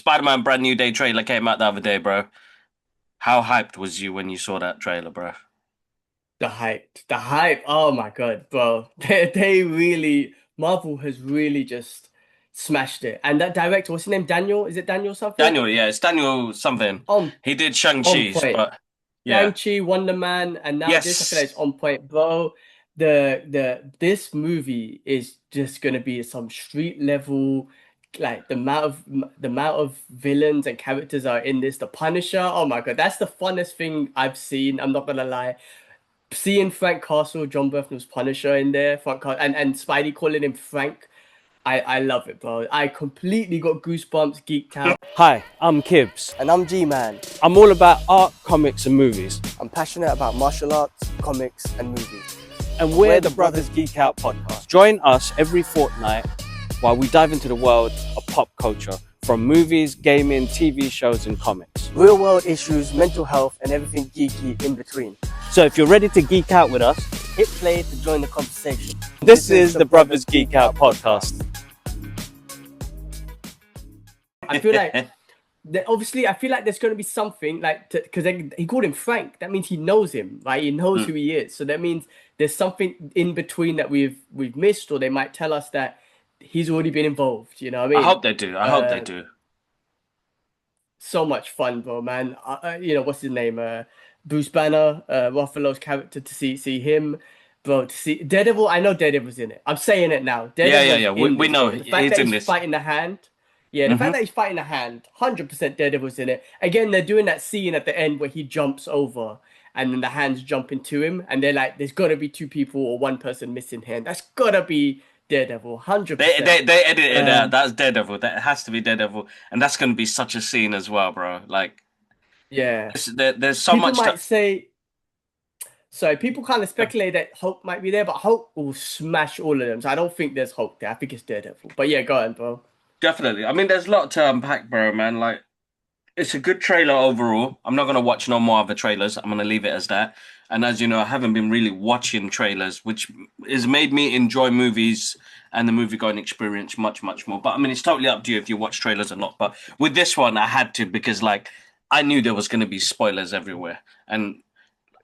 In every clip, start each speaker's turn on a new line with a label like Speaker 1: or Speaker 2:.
Speaker 1: Spider-Man Brand New Day trailer came out the other day, bro. How hyped was you when you saw that trailer, bro?
Speaker 2: The hype. Oh my God, bro. They really, Marvel has really just smashed it. And that director, what's his name? Daniel? Is it Daniel something?
Speaker 1: Daniel, yeah, it's Daniel something.
Speaker 2: On
Speaker 1: He did
Speaker 2: on
Speaker 1: Shang-Chi's,
Speaker 2: point.
Speaker 1: but yeah.
Speaker 2: Shang-Chi, Wonder Man, and now this, I feel like it's
Speaker 1: Yes.
Speaker 2: on point, bro. This movie is just gonna be some street level, like the amount of villains and characters are in this. The Punisher, oh my God, that's the funnest thing I've seen. I'm not gonna lie. Seeing Frank Castle, John Bernthald's Punisher in there, and Spidey calling him Frank. I love it, bro. I completely got goosebumps, geeked out.
Speaker 3: Hi, I'm Kibbs.
Speaker 2: And I'm G-Man.
Speaker 3: I'm all about art, comics, and movies.
Speaker 2: I'm passionate about martial arts, comics, and movies.
Speaker 3: And we're the Brothers Geek Out podcast. Join us every fortnight while we dive into the world of pop culture, from movies, gaming, TV shows, and comics.
Speaker 2: Real world issues, mental health, and everything geeky in between.
Speaker 3: So if you're ready to geek out with us,
Speaker 2: Hit play to join the conversation.
Speaker 3: this is the Brothers Geek Out podcast.
Speaker 2: I feel like obviously I feel like there's going to be something like because he called him Frank. That means he knows him, right? He knows who he is. So that means there's something in between that we've missed, or they might tell us that he's already been involved. You know what I
Speaker 1: I
Speaker 2: mean?
Speaker 1: hope they do. I hope they
Speaker 2: Uh,
Speaker 1: do.
Speaker 2: so much fun, bro, man. What's his name? Bruce Banner, Ruffalo's character, to see him, bro. To see Daredevil. I know Daredevil's in it. I'm saying it now.
Speaker 1: Yeah, yeah,
Speaker 2: Daredevil's
Speaker 1: yeah. We,
Speaker 2: in
Speaker 1: we
Speaker 2: this,
Speaker 1: know
Speaker 2: bro. The fact
Speaker 1: he's
Speaker 2: that
Speaker 1: in
Speaker 2: he's
Speaker 1: this.
Speaker 2: fighting the hand. Yeah, the fact
Speaker 1: Hmm.
Speaker 2: that he's fighting the hand, 100% Daredevil's in it. Again, they're doing that scene at the end where he jumps over and then the hands jump into him, and they're like, there's gotta be two people or one person missing hand. That's gotta be Daredevil,
Speaker 1: They,
Speaker 2: 100%.
Speaker 1: they they edited it out.
Speaker 2: Um,
Speaker 1: That's Daredevil. That has to be Daredevil, and that's going to be such a scene as well, bro. Like,
Speaker 2: yeah.
Speaker 1: there's so
Speaker 2: People
Speaker 1: much to.
Speaker 2: might say so people kind of speculate that Hulk might be there, but Hulk will smash all of them. So I don't think there's Hulk there. I think it's Daredevil. But yeah, go on, bro.
Speaker 1: Definitely. I mean, there's a lot to unpack, bro, man. Like, it's a good trailer overall. I'm not gonna watch no more other trailers. I'm gonna leave it as that. And as you know, I haven't been really watching trailers, which has made me enjoy movies and the movie going experience much, much more. But I mean, it's totally up to you if you watch trailers or not. But with this one, I had to because like I knew there was gonna be spoilers everywhere, and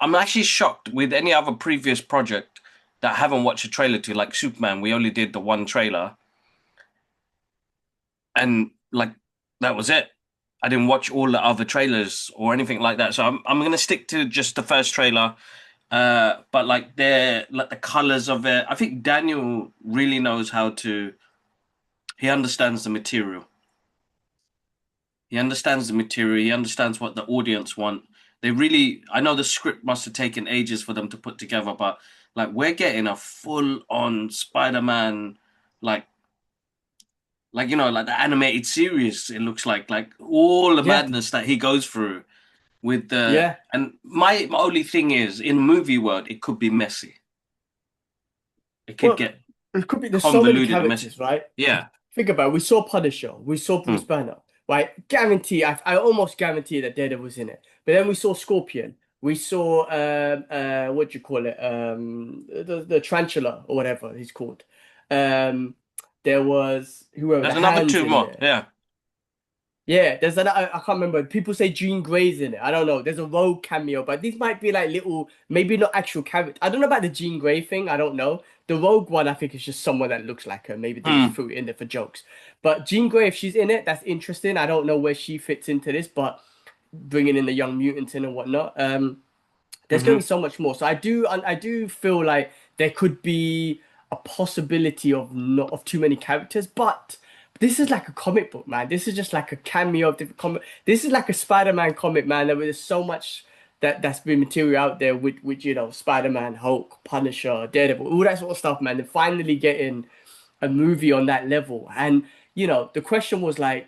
Speaker 1: I'm actually shocked with any other previous project that I haven't watched a trailer to, like Superman. We only did the one trailer, and like that was it. I didn't watch all the other trailers or anything like that. So I'm gonna stick to just the first trailer. But like the colors of it, I think Daniel really knows how to. He understands the material. He understands the material. He understands what the audience want. They really, I know the script must have taken ages for them to put together, but like we're getting a full-on Spider-Man, like like the animated series. It looks like all the
Speaker 2: Yeah,
Speaker 1: madness that he goes through with the.
Speaker 2: yeah.
Speaker 1: And my only thing is, in movie world, it could be messy. It could
Speaker 2: Well,
Speaker 1: get
Speaker 2: it could be. There's so many
Speaker 1: convoluted and messy.
Speaker 2: characters, right?
Speaker 1: Yeah.
Speaker 2: Think about it. We saw Punisher. We saw Bruce
Speaker 1: Hmm.
Speaker 2: Banner. Right? Guarantee. I almost guarantee that Daredevil was in it. But then we saw Scorpion. We saw what do you call it? The tarantula or whatever he's called. Um, there was whoever the
Speaker 1: There's another
Speaker 2: hands
Speaker 1: two
Speaker 2: in
Speaker 1: more.
Speaker 2: there.
Speaker 1: Yeah.
Speaker 2: Yeah, there's an I can't remember. People say Jean Grey's in it. I don't know. There's a Rogue cameo, but these might be like little, maybe not actual character. I don't know about the Jean Grey thing. I don't know. The Rogue one, I think, is just someone that looks like her. Maybe they just
Speaker 1: Hmm.
Speaker 2: threw it in there for jokes. But Jean Grey, if she's in it, that's interesting. I don't know where she fits into this, but bringing in the young mutants in and whatnot. There's going to
Speaker 1: Hmm.
Speaker 2: be so much more. So I do feel like there could be a possibility of not of too many characters, but this is like a comic book, man. This is just like a cameo of different comic. This is like a Spider-Man comic, man. There's so much that's been material out there with Spider-Man, Hulk, Punisher, Daredevil, all that sort of stuff, man. They're finally getting a movie on that level, and the question was like,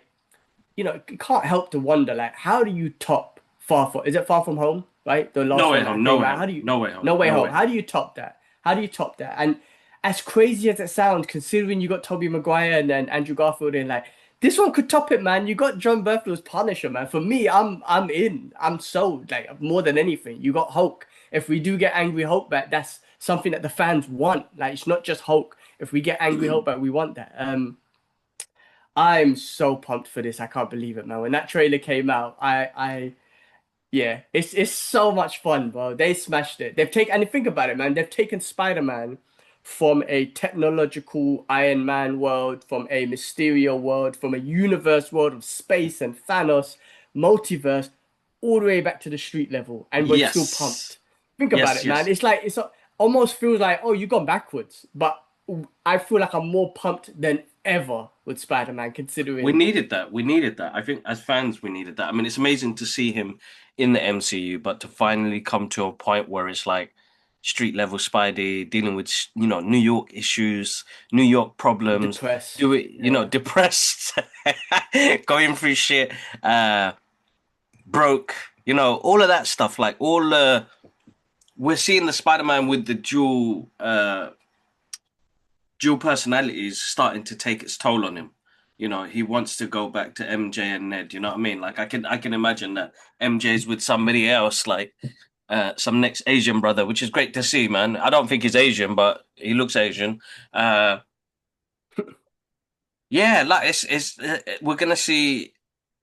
Speaker 2: you can't help to wonder, like, how do you top Is it Far From Home, right? The
Speaker 1: No
Speaker 2: last
Speaker 1: way
Speaker 2: one that
Speaker 1: home. No
Speaker 2: came
Speaker 1: way
Speaker 2: out.
Speaker 1: home. No way home.
Speaker 2: No Way
Speaker 1: No
Speaker 2: Home.
Speaker 1: way
Speaker 2: How
Speaker 1: home.
Speaker 2: do you top that? How do you top that? And as crazy as it sounds, considering you got Tobey Maguire and then Andrew Garfield in, like, this one could top it, man. You got John Berthel's Punisher, man. For me, I'm in. I'm sold, like, more than anything. You got Hulk. If we do get Angry Hulk back, that's something that the fans want. Like, it's not just Hulk. If we get Angry Hulk back, we want that. I'm so pumped for this. I can't believe it, man. When that trailer came out, yeah, it's so much fun, bro. They smashed it. They've taken, and think about it, man. They've taken Spider-Man from a technological Iron Man world, from a Mysterio world, from a universe world of space and Thanos, multiverse, all the way back to the street level, and we're still
Speaker 1: Yes.
Speaker 2: pumped. Think about
Speaker 1: Yes,
Speaker 2: it, man.
Speaker 1: yes.
Speaker 2: It's like almost feels like, oh, you've gone backwards, but I feel like I'm more pumped than ever with Spider-Man,
Speaker 1: We
Speaker 2: considering
Speaker 1: needed that. We needed that. I think as fans, we needed that. I mean, it's amazing to see him in the MCU, but to finally come to a point where it's like street level Spidey dealing with, New York issues, New York problems,
Speaker 2: depressed.
Speaker 1: do it,
Speaker 2: Yeah.
Speaker 1: depressed, going through shit, uh, broke, all of that stuff. Like we're seeing the Spider-Man with the dual personalities starting to take its toll on him. He wants to go back to MJ and Ned. You know what I mean? Like I can imagine that MJ's with somebody else, like some next Asian brother, which is great to see, man. I don't think he's Asian, but he looks Asian. Uh, yeah, like we're gonna see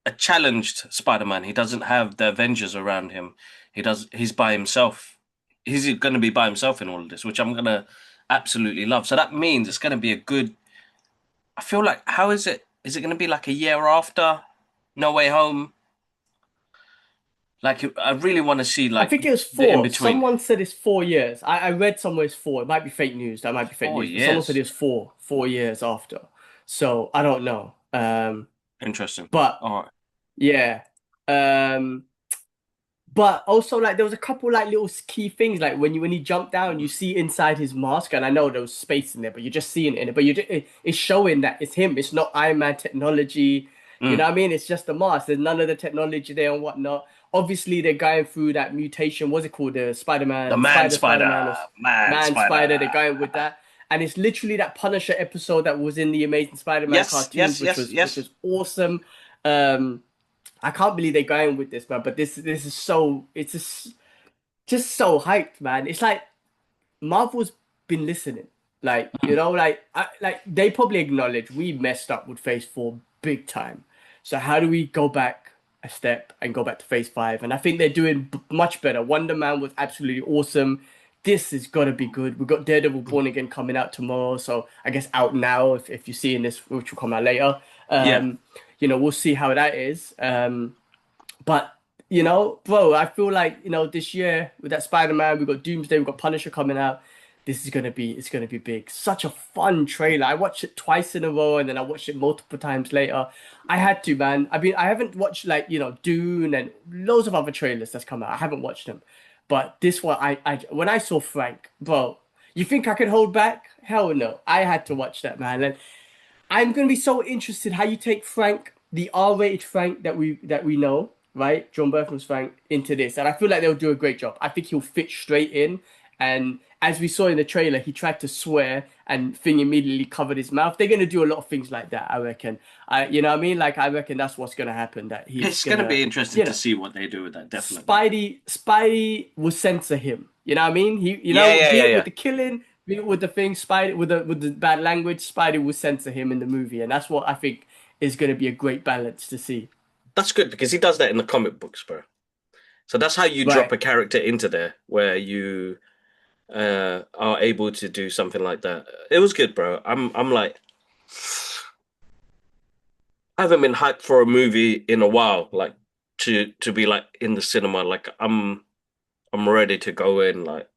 Speaker 1: a challenged Spider-Man. He doesn't have the Avengers around him. He's by himself. He's gonna be by himself in all of this, which I'm gonna absolutely love. So that means it's gonna be a good. I feel like how is it? Is it gonna be like a year after No Way Home? Like I really want to see
Speaker 2: I
Speaker 1: like
Speaker 2: think it was
Speaker 1: the in
Speaker 2: four.
Speaker 1: between.
Speaker 2: Someone said it's 4 years. I read somewhere it's four. It might be fake news. That might be fake
Speaker 1: Four
Speaker 2: news. But someone said
Speaker 1: years.
Speaker 2: it's four years after. So I don't know.
Speaker 1: Interesting.
Speaker 2: But
Speaker 1: All right.
Speaker 2: yeah. Um, but also like there was a couple like little key things like when he jumped down, you see inside his mask, and I know there was space in there, but you're just seeing it in it. But it's showing that it's him. It's not Iron Man technology. You know
Speaker 1: Mm.
Speaker 2: what I mean? It's just the mask. There's none of the technology there and whatnot. Obviously, they're going through that mutation. What's it called? The
Speaker 1: The
Speaker 2: Spider-Man,
Speaker 1: man
Speaker 2: Spider-Man, or
Speaker 1: spider. Man
Speaker 2: Man
Speaker 1: spider.
Speaker 2: Spider. They're going with that, and it's literally that Punisher episode that was in the Amazing Spider-Man
Speaker 1: Yes,
Speaker 2: cartoons,
Speaker 1: yes,
Speaker 2: which
Speaker 1: yes,
Speaker 2: was
Speaker 1: yes.
Speaker 2: awesome. I can't believe they're going with this, man. But this is so it's just so hyped, man. It's like Marvel's been listening. Like, like they probably acknowledge we messed up with Phase 4 big time. So how do we go back a step and go back to Phase 5? And I think they're doing much better. Wonder Man was absolutely awesome. This is gonna be good. We've got Daredevil Born Again coming out tomorrow, so I guess out now if you're seeing this, which will come out later.
Speaker 1: Yeah.
Speaker 2: We'll see how that is. But bro, I feel like this year with that Spider-Man, we've got Doomsday, we've got Punisher coming out. It's gonna be big. Such a fun trailer. I watched it twice in a row, and then I watched it multiple times later. I had to, man. I haven't watched like Dune and loads of other trailers that's come out. I haven't watched them, but this one, I when I saw Frank, bro, you think I could hold back? Hell no. I had to watch that, man. And I'm gonna be so interested how you take Frank, the R-rated Frank that we know, right? John Bertham's Frank into this, and I feel like they'll do a great job. I think he'll fit straight in. And as we saw in the trailer, he tried to swear, and Thing immediately covered his mouth. They're gonna do a lot of things like that, I reckon. You know what I mean? Like I reckon that's what's gonna happen. That he's
Speaker 1: It's gonna
Speaker 2: gonna,
Speaker 1: be interesting
Speaker 2: you
Speaker 1: to
Speaker 2: know,
Speaker 1: see what they do with that, definitely.
Speaker 2: Spidey will censor him. You know what I mean?
Speaker 1: Yeah, yeah,
Speaker 2: Be
Speaker 1: yeah,
Speaker 2: it with
Speaker 1: yeah.
Speaker 2: the killing, be it with the thing, Spidey with the bad language, Spidey will censor him in the movie, and that's what I think is going to be a great balance to see.
Speaker 1: That's good because he does that in the comic books, bro. So that's how you drop
Speaker 2: Right.
Speaker 1: a character into there where you are able to do something like that. It was good, bro. I'm like I haven't been hyped for a movie in a while, like to be like in the cinema. Like I'm ready to go in like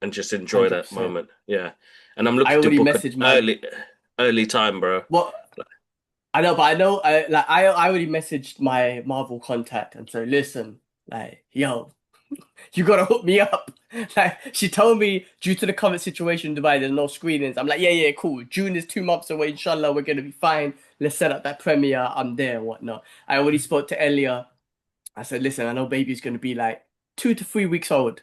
Speaker 1: and just enjoy that
Speaker 2: 100%.
Speaker 1: moment. Yeah. And I'm
Speaker 2: I
Speaker 1: looking to
Speaker 2: already
Speaker 1: book an
Speaker 2: messaged my
Speaker 1: early time, bro.
Speaker 2: what I know, but I know I already messaged my Marvel contact and so listen, like, yo, you gotta hook me up. Like she told me due to the current situation in Dubai, there's no screenings. I'm like, yeah, yeah, cool. June is 2 months away. Inshallah, we're gonna be fine. Let's set up that premiere. I'm there, whatnot. I already spoke to Elia. I said, listen, I know baby's gonna be like 2 to 3 weeks old,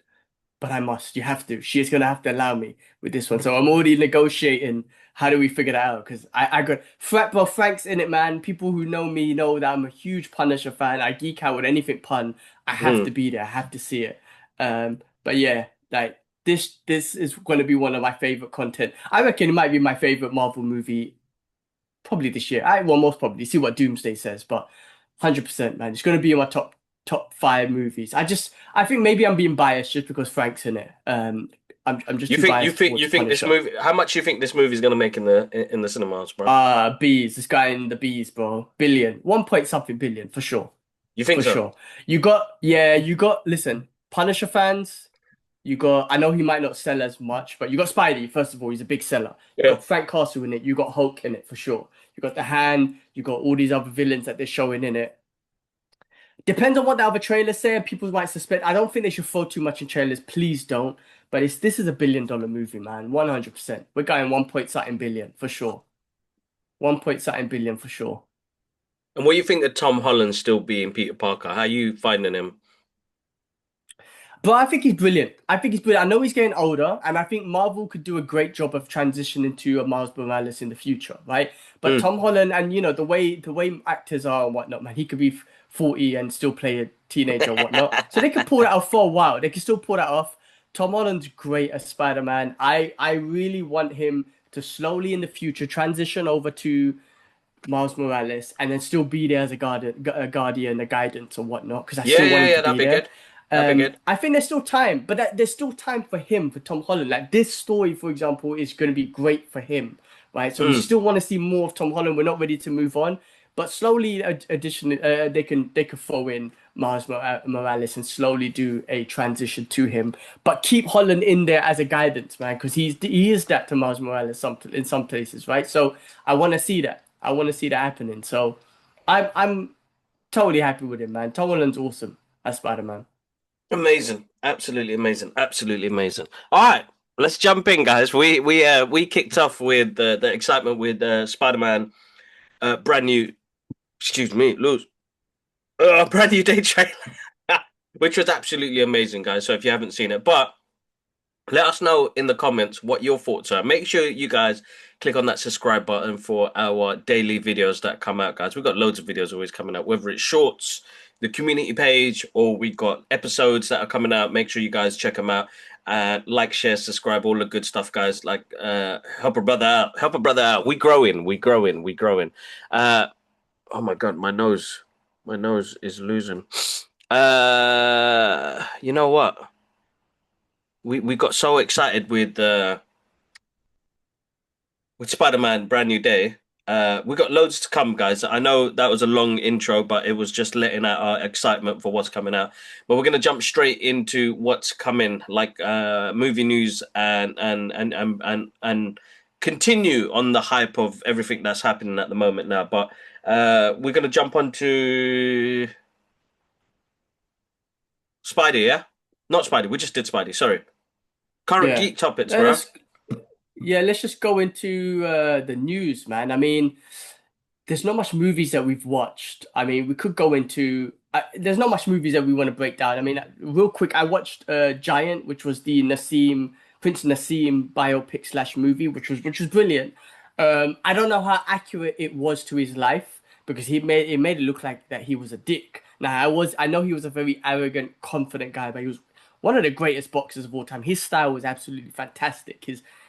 Speaker 2: but I must. You have to. She is gonna have to allow me with this one. So I'm already negotiating. How do we figure that out? Because I got bro, Frank's in it, man. People who know me know that I'm a huge Punisher fan. I geek out with anything pun. I have to
Speaker 1: Mm.
Speaker 2: be there. I have to see it. But yeah, like this is going to be one of my favorite content. I reckon it might be my favorite Marvel movie probably this year. I well, most probably see what Doomsday says, but 100%, man, it's gonna be in my top five movies. I think maybe I'm being biased just because Frank's in it. I'm just
Speaker 1: You
Speaker 2: too
Speaker 1: think you
Speaker 2: biased
Speaker 1: think
Speaker 2: towards
Speaker 1: you think this
Speaker 2: Punisher.
Speaker 1: movie? How much you think this movie is gonna make in the cinemas, bro?
Speaker 2: Bees, this guy in the bees, bro. Billion, 1 point something billion for sure.
Speaker 1: You think
Speaker 2: For
Speaker 1: so?
Speaker 2: sure. Listen, Punisher fans, you got, I know he might not sell as much, but you got Spidey, first of all, he's a big seller. You
Speaker 1: Yeah.
Speaker 2: got Frank Castle in it, you got Hulk in it for sure. You got the Hand, you got all these other villains that they're showing in it. Depends on what the other trailers say, and people might suspect. I don't think they should throw too much in trailers, please don't. But this is a $1 billion movie, man. 100%. We're going 1 point something billion for sure. 1 point something billion for sure.
Speaker 1: And what do you think of Tom Holland still being Peter Parker? How you finding him?
Speaker 2: But I think he's brilliant. I think he's brilliant. I know he's getting older, and I think Marvel could do a great job of transitioning to a Miles Morales in the future, right? But
Speaker 1: Mm.
Speaker 2: Tom Holland, and the way actors are and whatnot, man, he could be 40 and still play a teenager or whatnot. So they could pull that off for a while. They can still pull that off. Tom Holland's great as Spider-Man. I really want him to slowly in the future transition over to Miles Morales and then still be there as a guidance or whatnot, because I
Speaker 1: Yeah,
Speaker 2: still want
Speaker 1: yeah,
Speaker 2: him
Speaker 1: yeah.
Speaker 2: to
Speaker 1: That'd
Speaker 2: be
Speaker 1: be
Speaker 2: there.
Speaker 1: good. That'd be good.
Speaker 2: I think there's still time, but there's still time for him, for Tom Holland. Like this story, for example, is going to be great for him, right? So we
Speaker 1: Mm.
Speaker 2: still want to see more of Tom Holland. We're not ready to move on, but slowly, additionally, they can throw in Morales and slowly do a transition to him, but keep Holland in there as a guidance, man, because he is that to Miles Morales in some places, right? So I want to see that. I want to see that happening. So I'm totally happy with him, man. Tom Holland's awesome as Spider-Man.
Speaker 1: Amazing. Absolutely amazing. Absolutely amazing. All right. Let's jump in, guys. We kicked off with the excitement with Spider-Man brand new, excuse me, lose brand new day trailer, which was absolutely amazing, guys. So if you haven't seen it, but let us know in the comments what your thoughts are. Make sure you guys click on that subscribe button for our daily videos that come out, guys. We've got loads of videos always coming out, whether it's shorts, the community page, or we've got episodes that are coming out. Make sure you guys check them out. Like, share, subscribe, all the good stuff, guys. Like, help a brother out. Help a brother out. We growing. We growing. We growing. Oh my god, my nose is losing. You know what? We got so excited with Spider-Man Brand New Day. We got loads to come, guys. I know that was a long intro, but it was just letting out our excitement for what's coming out. But we're gonna jump straight into what's coming, like movie news and continue on the hype of everything that's happening at the moment now. But we're gonna jump onto Spidey, yeah? Not Spidey, we just did Spidey, sorry. Current
Speaker 2: Yeah.
Speaker 1: geek topics, bro.
Speaker 2: Let's let's just go into the news, man. I mean, there's not much movies that we've watched. I mean, we could go into there's not much movies that we want to break down. I mean, real quick, I watched Giant, which was the Prince Nassim biopic slash movie, which was brilliant. I don't know how accurate it was to his life because he made it look like that he was a dick. Now I know he was a very arrogant, confident guy, but he was one of the greatest boxers of all time. His style was absolutely fantastic.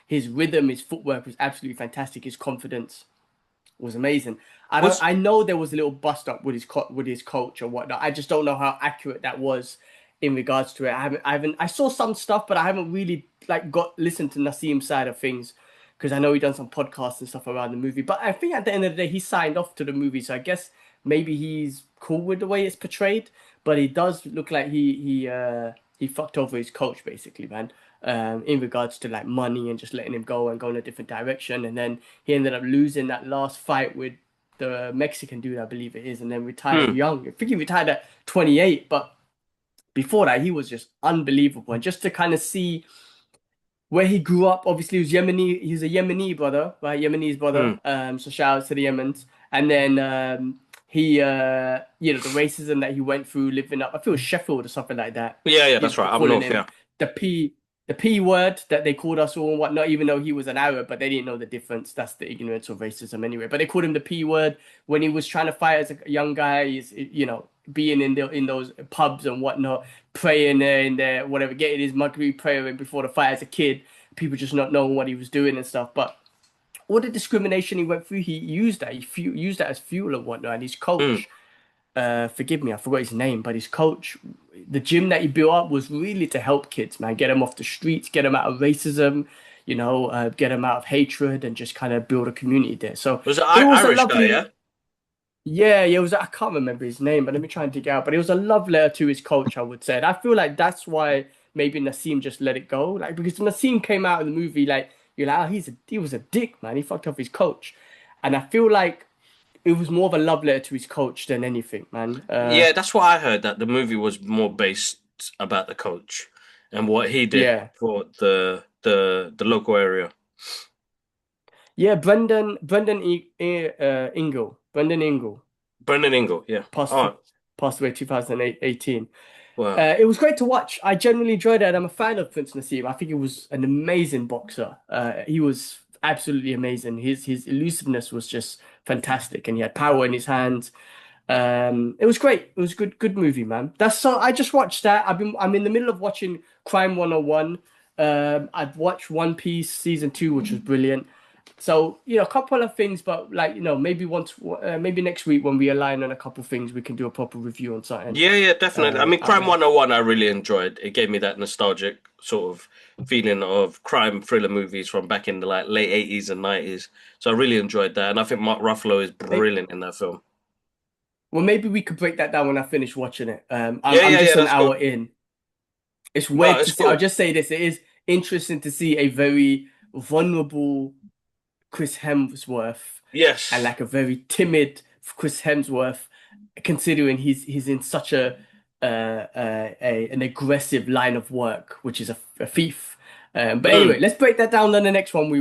Speaker 2: His rhythm, his footwork was absolutely fantastic. His confidence was amazing.
Speaker 1: Was
Speaker 2: I know there was a little bust up with his coach or whatnot. I just don't know how accurate that was in regards to it. I saw some stuff, but I haven't really like got listened to Nassim's side of things because I know he done some podcasts and stuff around the movie. But I think at the end of the day, he signed off to the movie, so I guess maybe he's cool with the way it's portrayed. But it does look like he fucked over his coach basically, man. In regards to like money and just letting him go and go in a different direction. And then he ended up losing that last fight with the Mexican dude, I believe it is, and then retired
Speaker 1: hmm,
Speaker 2: young. I think he retired at 28, but before that, he was just unbelievable. And just to kind of see where he grew up, obviously, he was Yemeni. He's a Yemeni brother, right? Yemeni's brother.
Speaker 1: hmm.
Speaker 2: So shout out to the Yemens. And then the racism that he went through living up, I feel it was Sheffield or something like that.
Speaker 1: Yeah, yeah,
Speaker 2: You
Speaker 1: that's
Speaker 2: know,
Speaker 1: right. Up
Speaker 2: calling
Speaker 1: north,
Speaker 2: him
Speaker 1: yeah.
Speaker 2: the P word that they called us all and whatnot, even though he was an Arab, but they didn't know the difference. That's the ignorance of racism anyway. But they called him the P word when he was trying to fight as a young guy. He's, being in those pubs and whatnot, praying there in there, whatever, getting his Maghrib prayer in before the fight as a kid. People just not knowing what he was doing and stuff. But all the discrimination he went through, he used that. Used that as fuel and whatnot. And his
Speaker 1: Mm.
Speaker 2: coach, forgive me, I forgot his name, but his coach, the gym that he built up was really to help kids, man, get them off the streets, get them out of racism, get them out of hatred, and just kind of build a community there. So
Speaker 1: Was it
Speaker 2: it was a
Speaker 1: Irish guy? Yeah.
Speaker 2: lovely, yeah, yeah, it was. I can't remember his name, but let me try and dig it out. But it was a love letter to his coach, I would say. And I feel like that's why maybe Nassim just let it go, like because Nassim came out in the movie, like you're like, oh, he was a dick, man. He fucked off his coach, and I feel like it was more of a love letter to his coach than anything, man.
Speaker 1: Yeah, that's what I heard. That the movie was more based about the coach and what he did
Speaker 2: Yeah,
Speaker 1: for the local area.
Speaker 2: yeah. Brendan Ingle
Speaker 1: Brendan Ingle. Yeah.
Speaker 2: passed
Speaker 1: Oh,
Speaker 2: passed away 2018.
Speaker 1: wow.
Speaker 2: It was great to watch. I genuinely enjoyed it, and I'm a fan of Prince Naseem. I think he was an amazing boxer. He was absolutely amazing. His elusiveness was just fantastic, and he had power in his hands. It was great. It was a good movie, man. That's so. I just watched that. I'm in the middle of watching Crime 101. I've watched One Piece season 2, which was brilliant. So, a couple of things, but like, maybe next week when we align on a couple of things, we can do a proper review on something.
Speaker 1: Yeah, yeah, definitely. I mean,
Speaker 2: Out
Speaker 1: Crime
Speaker 2: there.
Speaker 1: 101, I really enjoyed. It gave me that nostalgic sort of feeling of crime thriller movies from back in the like late 80s and 90s. So I really enjoyed that. And I think Mark Ruffalo is
Speaker 2: Hey,
Speaker 1: brilliant in that film.
Speaker 2: well, maybe we could break that down when I finish watching it.
Speaker 1: Yeah,
Speaker 2: I'm
Speaker 1: yeah, yeah,
Speaker 2: just an
Speaker 1: that's cool.
Speaker 2: hour in. It's
Speaker 1: No,
Speaker 2: weird to
Speaker 1: it's
Speaker 2: see. I'll
Speaker 1: cool.
Speaker 2: just say this. It is interesting to see a very vulnerable Chris Hemsworth and
Speaker 1: Yes.
Speaker 2: like a very timid Chris Hemsworth, considering he's in such an aggressive line of work, which is a thief. But anyway,
Speaker 1: Mm.
Speaker 2: let's break that down on the next one. On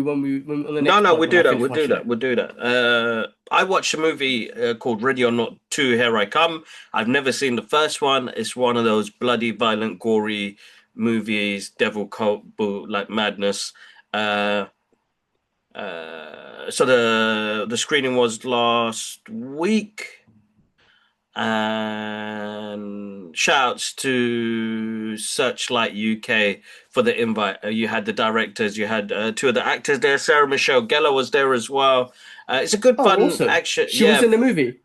Speaker 2: the
Speaker 1: No,
Speaker 2: next
Speaker 1: no,
Speaker 2: pod
Speaker 1: we'll
Speaker 2: when
Speaker 1: do
Speaker 2: I
Speaker 1: that.
Speaker 2: finish
Speaker 1: We'll do
Speaker 2: watching
Speaker 1: that.
Speaker 2: it.
Speaker 1: We'll do that. I watched a movie called Ready or Not 2, Here I Come. I've never seen the first one. It's one of those bloody, violent, gory movies, devil cult, like madness. Uh, so the screening was last week, and shouts to Searchlight UK for the invite. You had the directors, you had two of the actors there. Sarah Michelle Gellar was there as well. It's a good
Speaker 2: Oh,
Speaker 1: fun
Speaker 2: awesome!
Speaker 1: action.
Speaker 2: She was
Speaker 1: Yeah,
Speaker 2: in the movie.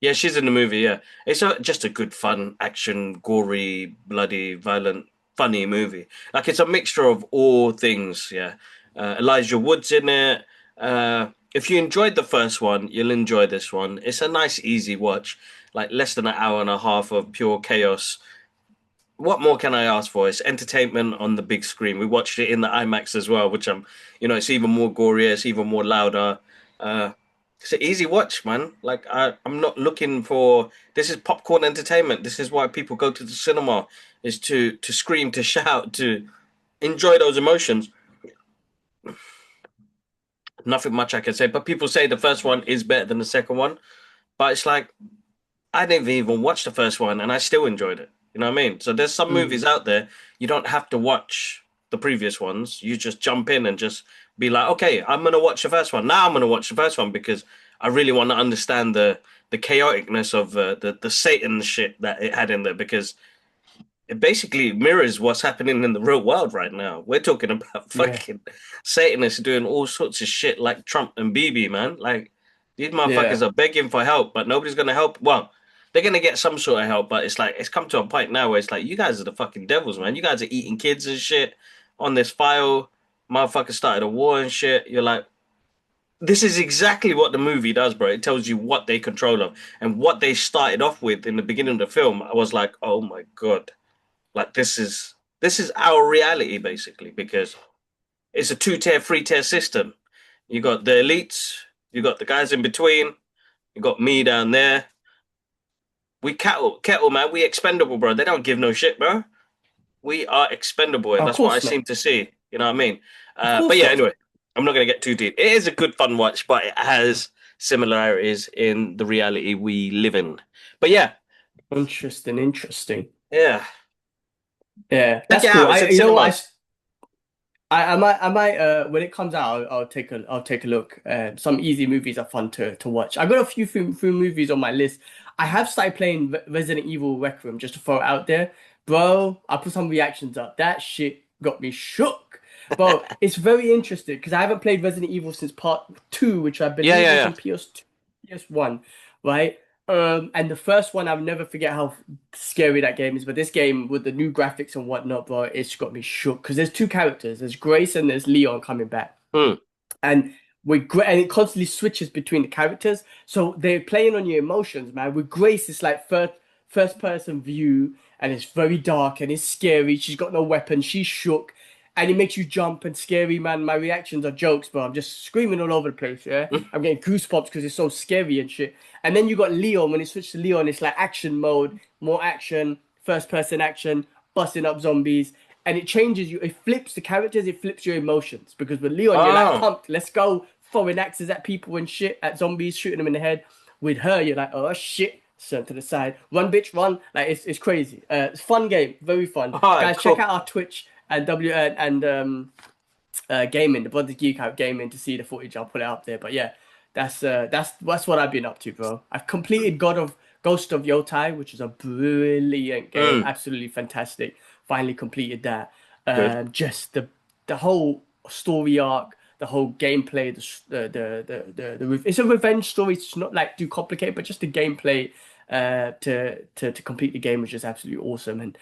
Speaker 1: yeah, she's in the movie. Yeah, it's just a good fun action, gory, bloody, violent, funny movie. Like it's a mixture of all things. Yeah, Elijah Wood's in it. If you enjoyed the first one, you'll enjoy this one. It's a nice, easy watch. Like less than an hour and a half of pure chaos. What more can I ask for? It's entertainment on the big screen. We watched it in the IMAX as well, which it's even more gory, it's even more louder. Uh, it's an easy watch, man. Like I'm not looking for. This is popcorn entertainment. This is why people go to the cinema, is to scream, to shout, to enjoy those emotions. Nothing much I can say, but people say the first one is better than the second one. But it's like I didn't even watch the first one, and I still enjoyed it. You know what I mean? So there's some
Speaker 2: Mm,
Speaker 1: movies out there you don't have to watch the previous ones. You just jump in and just be like, okay, I'm gonna watch the first one. Now I'm gonna watch the first one because I really want to understand the chaoticness of the Satan shit that it had in there because it basically mirrors what's happening in the real world right now. We're talking about
Speaker 2: yeah,
Speaker 1: fucking Satanists doing all sorts of shit like Trump and Bibi, man. Like these
Speaker 2: yeah,
Speaker 1: motherfuckers are begging for help, but nobody's gonna help. Well, they're gonna get some sort of help, but it's like it's come to a point now where it's like you guys are the fucking devils, man. You guys are eating kids and shit on this file. Motherfuckers started a war and shit. You're like, this is exactly what the movie does, bro. It tells you what they control of and what they started off with in the beginning of the film. I was like, oh my god, like this is our reality basically because it's a two-tier, three-tier system. You got the elites, you got the guys in between, you got me down there. We kettle, man. We expendable, bro. They don't give no shit, bro. We are expendable, and
Speaker 2: of
Speaker 1: that's what I
Speaker 2: course
Speaker 1: seem
Speaker 2: not.
Speaker 1: to see. You know what I mean?
Speaker 2: Of
Speaker 1: But
Speaker 2: course
Speaker 1: yeah,
Speaker 2: not.
Speaker 1: anyway, I'm not gonna get too deep. It is a good fun watch, but it has similarities in the reality we live in. But yeah,
Speaker 2: Interesting, interesting.
Speaker 1: yeah,
Speaker 2: Yeah,
Speaker 1: check
Speaker 2: that's
Speaker 1: it
Speaker 2: cool.
Speaker 1: out. It's in
Speaker 2: You know what?
Speaker 1: cinemas.
Speaker 2: When it comes out, I'll take a look. Some easy movies are fun to watch. I got a few movies on my list. I have started playing Resident Evil Requiem just to throw it out there, bro. I put some reactions up. That shit got me shook. Bro, it's very interesting because I haven't played Resident Evil since part two, which I
Speaker 1: Yeah,
Speaker 2: believe
Speaker 1: yeah,
Speaker 2: was
Speaker 1: yeah.
Speaker 2: on PS2, PS1, right? And the first one, I'll never forget how scary that game is. But this game with the new graphics and whatnot, bro, it's got me shook because there's two characters. There's Grace and there's Leon coming back.
Speaker 1: Hmm.
Speaker 2: And and it constantly switches between the characters, so they're playing on your emotions, man. With Grace, it's like first person view, and it's very dark and it's scary. She's got no weapon, she's shook, and it makes you jump and scary, man. My reactions are jokes, but I'm just screaming all over the place. Yeah, I'm getting goosebumps because it's so scary and shit. And then you got Leon. When you switch to Leon, it's like action mode, more action, first person action, busting up zombies, and it changes you. It flips the characters. It flips your emotions because with Leon, you're like
Speaker 1: Oh,
Speaker 2: pumped. Let's go, throwing axes at people and shit, at zombies, shooting them in the head. With her, you're like, oh shit, turn to the side, run, bitch, run. Like it's crazy. It's a fun game, very fun.
Speaker 1: all right,
Speaker 2: Guys, check
Speaker 1: cool.
Speaker 2: out our Twitch and gaming, the Brothers Geek Out gaming to see the footage. I'll put it up there. But yeah, that's what I've been up to, bro. I've completed God of Ghost of Yotai, which is a brilliant game,
Speaker 1: Mm,
Speaker 2: absolutely fantastic. Finally completed that.
Speaker 1: good.
Speaker 2: Just the whole story arc, the whole gameplay, it's a revenge story. It's not like too complicated, but just the gameplay to complete the game was just absolutely awesome. And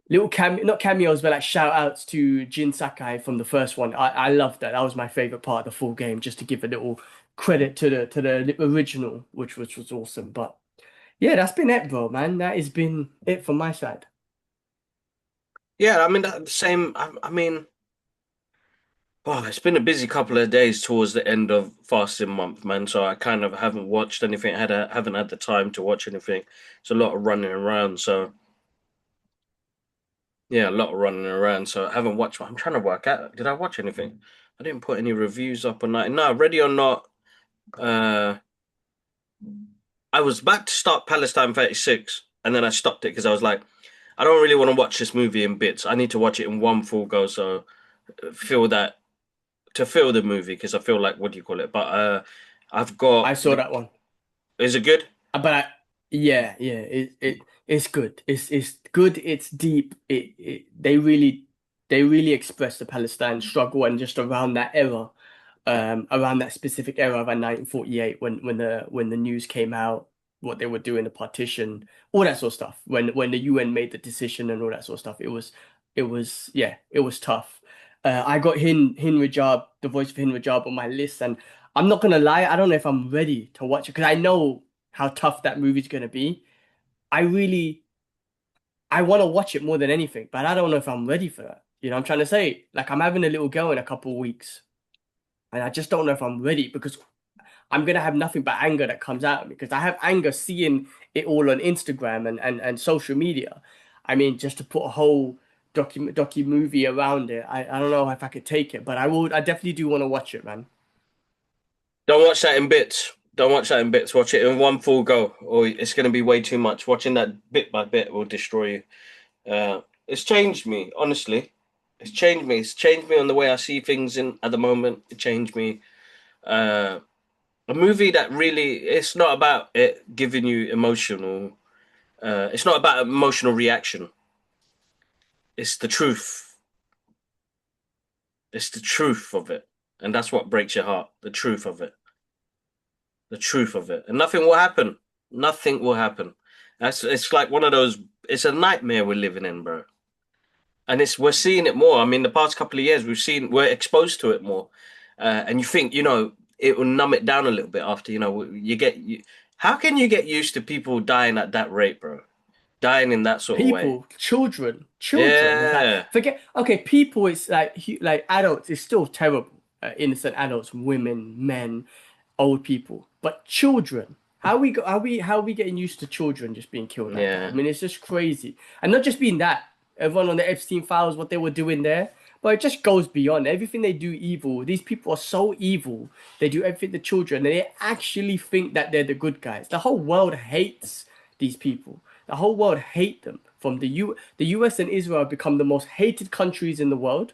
Speaker 2: little not cameos, but like shout outs to Jin Sakai from the first one. I loved that. That was my favorite part of the full game, just to give a little credit to the original, which was awesome. But yeah, that's been it, bro, man. That has been it from my side.
Speaker 1: Yeah, I mean the same. I mean, wow, it's been a busy couple of days towards the end of fasting month, man. So I kind of haven't watched anything. Haven't had the time to watch anything. It's a lot of running around. So yeah, a lot of running around. So I haven't watched. I'm trying to work out. Did I watch anything? I didn't put any reviews up on that. No, Ready or Not. Uh, I was about to start Palestine 36, and then I stopped it because I was like, I don't really want to watch this movie in bits. I need to watch it in one full go. So feel that to feel the movie because I feel like what do you call it? But I've
Speaker 2: I
Speaker 1: got
Speaker 2: saw
Speaker 1: the.
Speaker 2: that one.
Speaker 1: Is it good?
Speaker 2: But yeah, it's good. It's good. It's deep. They really express the Palestine struggle and just around that era, around that specific era of 1948 when the news came out, what they were doing, the partition, all that sort of stuff. When the UN made the decision and all that sort of stuff, it was tough. I got Hind Rajab, the voice of Hind Rajab, on my list, and I'm not gonna lie, I don't know if I'm ready to watch it because I know how tough that movie's gonna be. I really I want to watch it more than anything, but I don't know if I'm ready for that. You know, I'm trying to say, like, I'm having a little girl in a couple of weeks, and I just don't know if I'm ready because I'm gonna have nothing but anger that comes out of me because I have anger seeing it all on Instagram and social media. I mean, just to put a whole docu movie around it, I don't know if I could take it, but I definitely do want to watch it, man.
Speaker 1: Don't watch that in bits. Don't watch that in bits. Watch it in one full go, or it's going to be way too much. Watching that bit by bit will destroy you. It's changed me, honestly. It's changed me. It's changed me on the way I see things in at the moment. It changed me. Uh, a movie that really, it's not about it giving you emotional. It's not about emotional reaction. It's the truth. It's the truth of it, and that's what breaks your heart. The truth of it. The truth of it, and nothing will happen. Nothing will happen. That's it's like one of those. It's a nightmare we're living in, bro. And we're seeing it more. I mean, the past couple of years we're exposed to it more, and you think it will numb it down a little bit after How can you get used to people dying at that rate, bro? Dying in that sort of way.
Speaker 2: People, children. It's like
Speaker 1: Yeah,
Speaker 2: forget. Okay, people. It's like adults. It's still terrible. Innocent adults, women, men, old people, but children. How are we getting used to children just being killed like that? I
Speaker 1: yeah.
Speaker 2: mean, it's just crazy. And not just being that. Everyone on the Epstein files, what they were doing there, but it just goes beyond everything they do. Evil. These people are so evil. They do everything to children, and they actually think that they're the good guys. The whole world hates these people. The whole world hate them. The US and Israel have become the most hated countries in the world,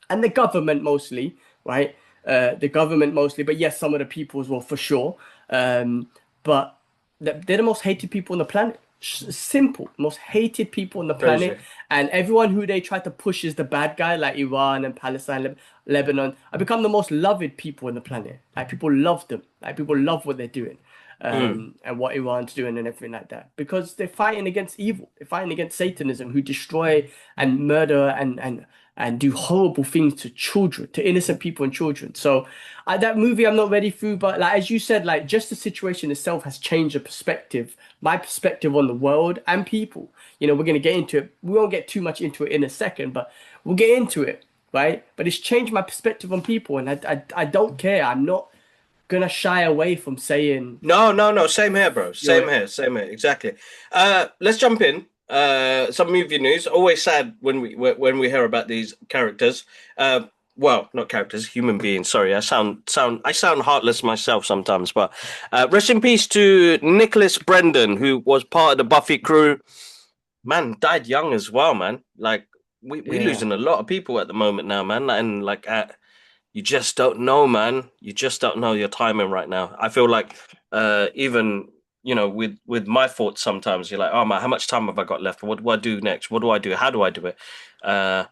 Speaker 2: and the government mostly, right? The government mostly, but yes, some of the people as well for sure. But they're the most hated people on the planet. Simple, most hated people on the
Speaker 1: Crazy.
Speaker 2: planet, and everyone who they try to push is the bad guy, like Iran and Palestine, Lebanon, have become the most loved people on the planet. Like people love them. Like people love what they're doing,
Speaker 1: Mm.
Speaker 2: and what Iran's doing and everything like that, because they're fighting against evil. They're fighting against Satanism, who destroy and murder and do horrible things to children, to innocent people and children. So that movie I'm not ready through, but like as you said, like just the situation itself has changed the perspective, my perspective on the world and people. You know, we're gonna get into it. We won't get too much into it in a second, but we'll get into it, right? But it's changed my perspective on people, and I don't care. I'm not gonna shy away from saying
Speaker 1: No, no, no. Same here, bro. Same
Speaker 2: you're
Speaker 1: here. Same here. Exactly. Let's jump in. Some movie news. Always sad when we hear about these characters. Well, not characters, human beings. Sorry, I sound heartless myself sometimes. But rest in peace to Nicholas Brendan, who was part of the Buffy crew. Man, died young as well, man. Like we
Speaker 2: yeah.
Speaker 1: losing a lot of people at the moment now, man. And like you just don't know, man. You just don't know your timing right now. I feel like even with my thoughts sometimes you're like, oh man, how much time have I got left? What do I do next? What do I do? How do I do it? Uh,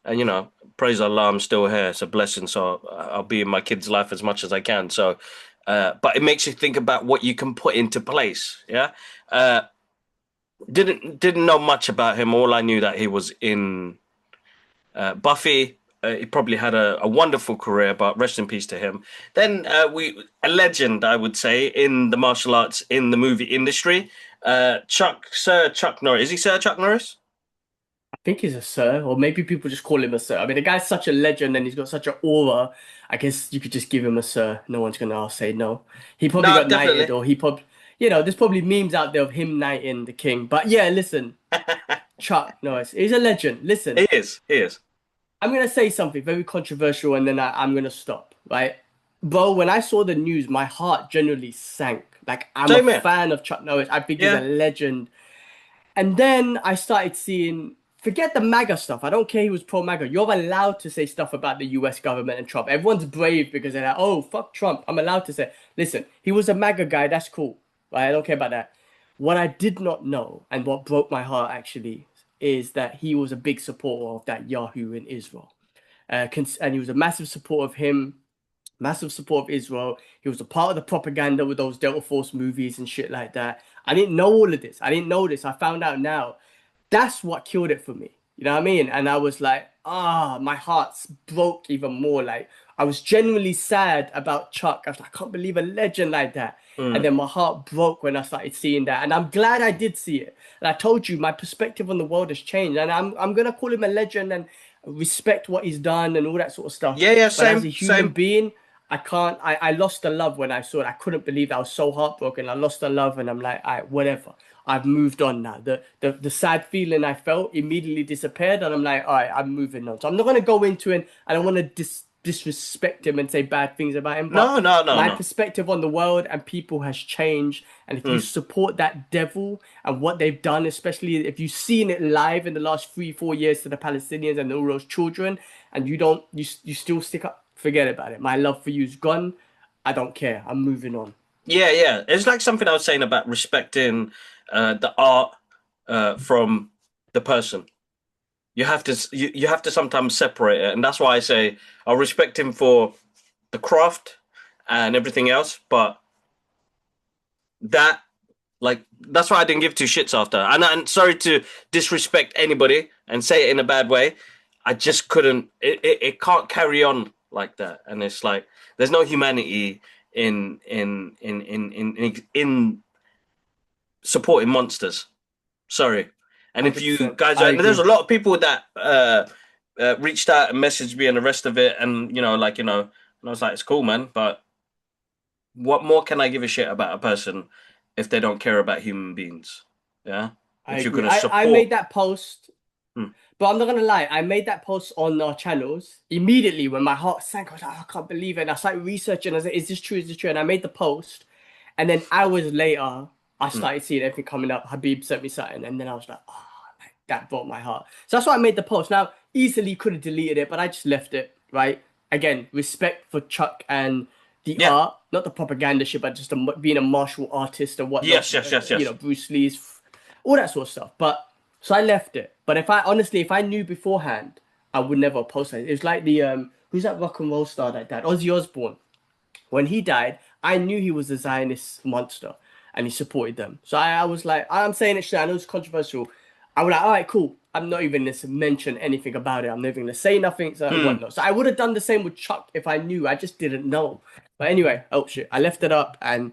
Speaker 1: and praise Allah, I'm still here. It's a blessing. So I'll be in my kid's life as much as I can. So, but it makes you think about what you can put into place. Yeah. Uh, didn't know much about him. All I knew that he was in Buffy. He probably had a wonderful career, but rest in peace to him. Then a legend, I would say, in the martial arts, in the movie industry. Sir Chuck Norris. Is he Sir Chuck Norris?
Speaker 2: I think he's a sir, or maybe people just call him a sir. I mean, the guy's such a legend and he's got such an aura. I guess you could just give him a sir. No one's gonna say no. He probably
Speaker 1: No,
Speaker 2: got knighted,
Speaker 1: definitely.
Speaker 2: or he probably, there's probably memes out there of him knighting the king. But yeah, listen, Chuck Norris, he's a legend. Listen,
Speaker 1: He is. He is.
Speaker 2: I'm gonna say something very controversial, and then I'm gonna stop. Right, bro? When I saw the news, my heart genuinely sank. Like I'm a
Speaker 1: Same here.
Speaker 2: fan of Chuck Norris. I think he's a
Speaker 1: Yeah.
Speaker 2: legend. And then I started seeing, forget the MAGA stuff. I don't care he was pro MAGA. You're allowed to say stuff about the US government and Trump. Everyone's brave because they're like, oh, fuck Trump. I'm allowed to say, listen, he was a MAGA guy. That's cool. Right? I don't care about that. What I did not know, and what broke my heart actually, is that he was a big supporter of that Yahoo in Israel. And he was a massive supporter of him, massive support of Israel. He was a part of the propaganda with those Delta Force movies and shit like that. I didn't know all of this. I didn't know this. I found out now. That's what killed it for me. You know what I mean? And I was like, my heart broke even more. Like I was genuinely sad about Chuck. I was like, I can't believe a legend like that. And
Speaker 1: Mm.
Speaker 2: then my heart broke when I started seeing that. And I'm glad I did see it. And I told you my perspective on the world has changed. And I'm gonna call him a legend and respect what he's done and all that sort of stuff.
Speaker 1: Yeah, yeah,
Speaker 2: But as
Speaker 1: same,
Speaker 2: a human
Speaker 1: same.
Speaker 2: being, I can't. I lost the love when I saw it. I couldn't believe it. I was so heartbroken. I lost the love, and I'm like, all right, whatever. I've moved on now. The sad feeling I felt immediately disappeared, and I'm like, all right, I'm moving on. So I'm not gonna go into it. I don't want to disrespect him and say bad things about him, but
Speaker 1: No, no, no,
Speaker 2: my
Speaker 1: no.
Speaker 2: perspective on the world and people has changed. And if you
Speaker 1: Mm.
Speaker 2: support that devil and what they've done, especially if you've seen it live in the last 3, 4 years to the Palestinians and all those children, and you still stick up, forget about it. My love for you is gone. I don't care. I'm moving on.
Speaker 1: Yeah, yeah. It's like something I was saying about respecting the art from the person. You have to sometimes separate it, and that's why I say I respect him for the craft and everything else, but that that's why I didn't give two shits after. And sorry to disrespect anybody and say it in a bad way. I just couldn't. It can't carry on like that, and it's like there's no humanity in supporting monsters. Sorry. And if you
Speaker 2: 100%.
Speaker 1: guys,
Speaker 2: I
Speaker 1: and there's a
Speaker 2: agree.
Speaker 1: lot of people that reached out and messaged me and the rest of it, and and I was like, it's cool, man, but what more can I give a shit about a person if they don't care about human beings? Yeah,
Speaker 2: I
Speaker 1: if you're
Speaker 2: agree.
Speaker 1: gonna
Speaker 2: I
Speaker 1: support,
Speaker 2: made that post,
Speaker 1: hmm,
Speaker 2: but I'm not gonna lie. I made that post on our channels immediately when my heart sank. I was like, "Oh, I can't believe it. And I started researching. I was like, is this true? Is this true? And I made the post. And then hours later, I
Speaker 1: hmm.
Speaker 2: started seeing everything coming up. Habib sent me something. And then I was like, oh, like, that broke my heart. So that's why I made the post. Now, easily could have deleted it, but I just left it, right? Again, respect for Chuck and the
Speaker 1: Yeah,
Speaker 2: art, not the propaganda shit, but just being a martial artist and whatnot.
Speaker 1: yes, yes, yes, yes.
Speaker 2: Bruce Lee's all that sort of stuff. But so I left it. But if I knew beforehand, I would never post it. It's like the who's that rock and roll star that died? Ozzy Osbourne. When he died, I knew he was a Zionist monster and he supported them. So I was like, I'm saying it shit, I know it's controversial. I was like, all right, cool. I'm not even going to mention anything about it. I'm not even going to say nothing, so whatnot. So I would have done the same with Chuck if I knew. I just didn't know. But anyway, oh shit, I left it up and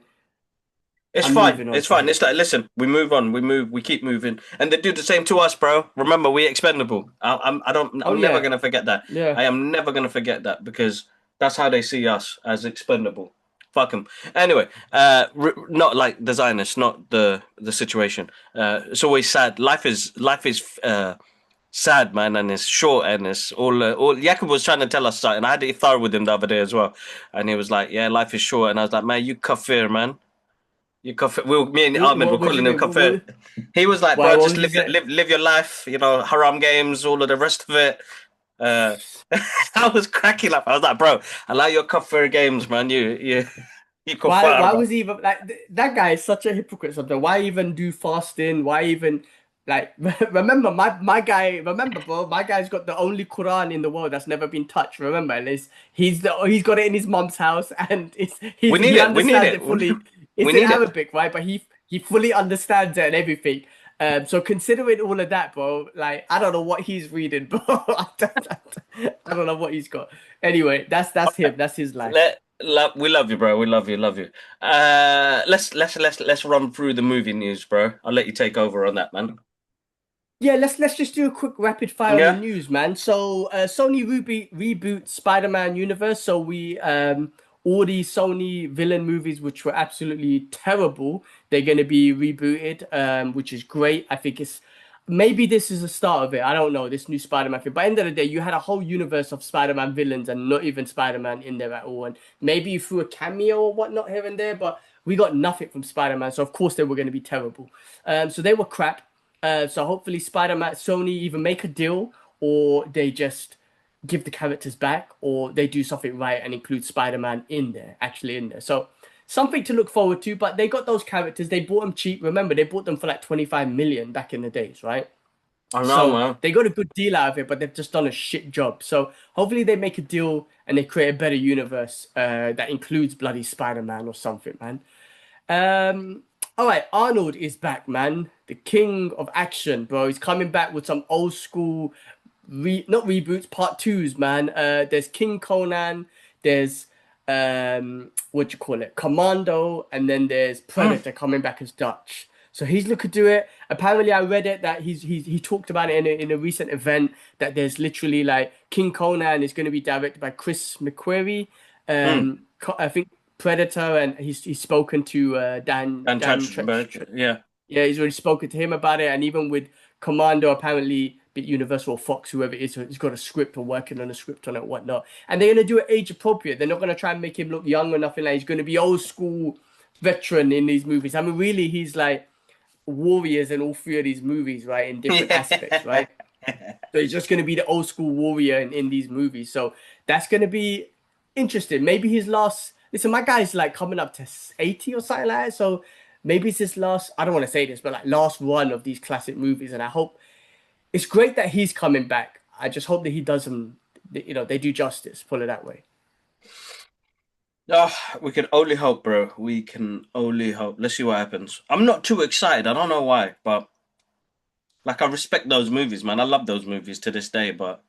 Speaker 1: It's
Speaker 2: I'm
Speaker 1: fine.
Speaker 2: moving on
Speaker 1: It's
Speaker 2: from
Speaker 1: fine.
Speaker 2: here.
Speaker 1: It's like, listen, we move on. We move. We keep moving, and they do the same to us, bro. Remember, we expendable. I don't.
Speaker 2: Oh
Speaker 1: I'm never
Speaker 2: yeah,
Speaker 1: gonna forget that.
Speaker 2: yeah.
Speaker 1: I am never gonna forget that because that's how they see us as expendable. Fuck them. Anyway, not like the Zionists, not the situation. It's always sad. Life is sad, man, and it's short, and it's all. Jakob was trying to tell us something. I had to iftar with him the other day as well, and he was like, "Yeah, life is short," and I was like, "Man, you kafir, man." You kafir. Me and Ahmed were
Speaker 2: What do you
Speaker 1: calling him
Speaker 2: mean?
Speaker 1: kafir. He was like,
Speaker 2: Why?
Speaker 1: "Bro,
Speaker 2: What
Speaker 1: just
Speaker 2: was he saying?
Speaker 1: live your life. You know, haram games, all of the rest of it." Uh, I was cracking up. I was like, "Bro, allow your kafir games, man. You
Speaker 2: Why
Speaker 1: kafir, man."
Speaker 2: was he even like that guy is such a hypocrite sometimes. Why even do fasting? Why even like remember my guy, remember bro, my guy's got the only Quran in the world that's never been touched, remember? And he's got it in his mom's house and
Speaker 1: We need
Speaker 2: he
Speaker 1: it. We need
Speaker 2: understands
Speaker 1: it.
Speaker 2: it fully.
Speaker 1: We
Speaker 2: It's in
Speaker 1: need it.
Speaker 2: Arabic, right? But he fully understands it and everything. So considering all of that, bro, like I don't know what he's reading, bro. I don't know what he's got. Anyway, that's him. That's his life.
Speaker 1: We love you, bro. We love you. Love you. Let's run through the movie news, bro. I'll let you take over on that, man.
Speaker 2: Yeah, let's just do a quick rapid fire on the
Speaker 1: Yeah.
Speaker 2: news, man. So Sony reboot Spider-Man universe. So we all these Sony villain movies which were absolutely terrible, they're gonna be rebooted, which is great. I think it's maybe this is the start of it. I don't know, this new Spider-Man thing. But at the end of the day, you had a whole universe of Spider-Man villains and not even Spider-Man in there at all. And maybe you threw a cameo or whatnot here and there, but we got nothing from Spider-Man. So of course they were gonna be terrible. So they were crap. So hopefully Spider-Man, Sony either make a deal or they just give the characters back or they do something right and include Spider-Man in there, actually in there. So something to look forward to, but they got those characters. They bought them cheap. Remember, they bought them for like 25 million back in the days, right?
Speaker 1: I know,
Speaker 2: So
Speaker 1: man.
Speaker 2: they got a good deal out of it, but they've just done a shit job. So hopefully they make a deal and they create a better universe that includes bloody Spider-Man or something, man. Um, all right, Arnold is back, man. The king of action, bro. He's coming back with some old school, not reboots, part twos, man. There's King Conan, there's what do you call it, Commando, and then there's Predator coming back as Dutch. So he's looking to do it. Apparently, I read it that he talked about it in a recent event that there's literally like King Conan is going to be directed by Chris McQuarrie.
Speaker 1: Mm.
Speaker 2: I think Predator, and he's spoken to
Speaker 1: And
Speaker 2: Dan
Speaker 1: touch, yeah.
Speaker 2: yeah, he's already spoken to him about it, and even with Commando, apparently, be it Universal or Fox, whoever it is, he's got a script or working on a script on it, whatnot. And they're gonna do it age appropriate. They're not gonna try and make him look young or nothing like. He's gonna be old school veteran in these movies. I mean, really, he's like warriors in all three of these movies, right? In different aspects, right? So he's just gonna be the old school warrior in these movies. So that's gonna be interesting. Maybe his last. Listen, my guy's like coming up to 80 or something like that. So maybe it's his last. I don't want to say this, but like last run of these classic movies. And I hope it's great that he's coming back. I just hope that he does them. You know, they do justice. Put it that way.
Speaker 1: Oh, we can only hope, bro. We can only hope. Let's see what happens. I'm not too excited. I don't know why, but like I respect those movies, man. I love those movies to this day, but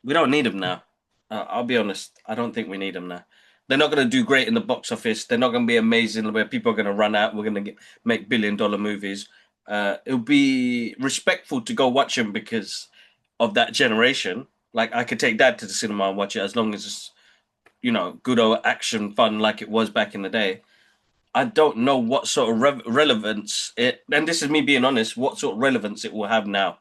Speaker 1: we don't need them now. I'll be honest. I don't think we need them now. They're not going to do great in the box office. They're not going to be amazing where people are going to run out. We're going to make billion-dollar movies. It'll be respectful to go watch them because of that generation. Like I could take Dad to the cinema and watch it as long as it's, good old action fun like it was back in the day. I don't know what sort of relevance and this is me being honest, what sort of relevance it will have now.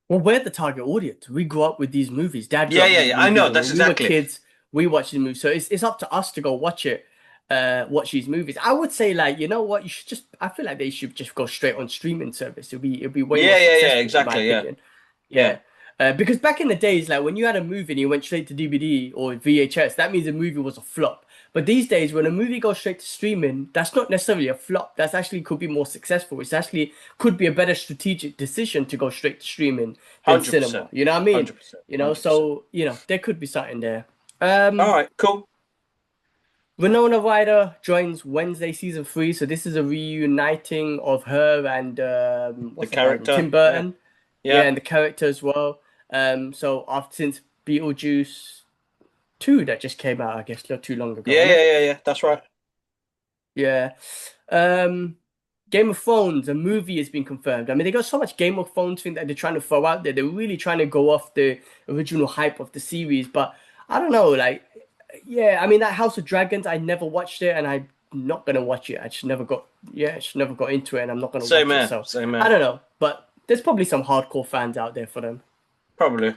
Speaker 2: Well, we're the target audience. We grew up with these movies. Dad grew
Speaker 1: Yeah,
Speaker 2: up with
Speaker 1: yeah,
Speaker 2: these
Speaker 1: yeah. I
Speaker 2: movies,
Speaker 1: know.
Speaker 2: and
Speaker 1: That's
Speaker 2: when we were
Speaker 1: exactly it.
Speaker 2: kids, we watched these movies. So it's up to us to go watch it, watch these movies. I would say, like, you know what? You should just. I feel like they should just go straight on streaming service. It'll be way more
Speaker 1: Yeah, yeah, yeah.
Speaker 2: successful, in my
Speaker 1: Exactly. Yeah,
Speaker 2: opinion.
Speaker 1: yeah.
Speaker 2: Yeah. Because back in the days, like when you had a movie and you went straight to DVD or VHS, that means the movie was a flop. But these days, when a movie goes straight to streaming, that's not necessarily a flop. That's actually could be more successful. It's actually could be a better strategic decision to go straight to streaming than cinema.
Speaker 1: 100%.
Speaker 2: You know what I mean?
Speaker 1: 100%.
Speaker 2: You know,
Speaker 1: 100%.
Speaker 2: so there could be something there.
Speaker 1: All right, cool.
Speaker 2: Winona Ryder joins Wednesday season 3, so this is a reuniting of her and
Speaker 1: The
Speaker 2: what's the guy?
Speaker 1: character.
Speaker 2: Tim
Speaker 1: Yeah.
Speaker 2: Burton. Yeah,
Speaker 1: Yeah.
Speaker 2: and the character as well. So after since Beetlejuice 2 that just came out, I guess not too long ago,
Speaker 1: Yeah,
Speaker 2: wasn't
Speaker 1: yeah,
Speaker 2: it?
Speaker 1: yeah, yeah. That's right.
Speaker 2: Yeah. Um, Game of Thrones, a movie has been confirmed. I mean, they got so much Game of Thrones thing that they're trying to throw out there. They're really trying to go off the original hype of the series, but I don't know, like, yeah, I mean that House of Dragons, I never watched it, and I'm not gonna watch it. I just never got into it, and I'm not gonna
Speaker 1: Same
Speaker 2: watch it.
Speaker 1: here.
Speaker 2: So
Speaker 1: Same
Speaker 2: I
Speaker 1: here.
Speaker 2: don't know, but there's probably some hardcore fans out there for them.
Speaker 1: Probably.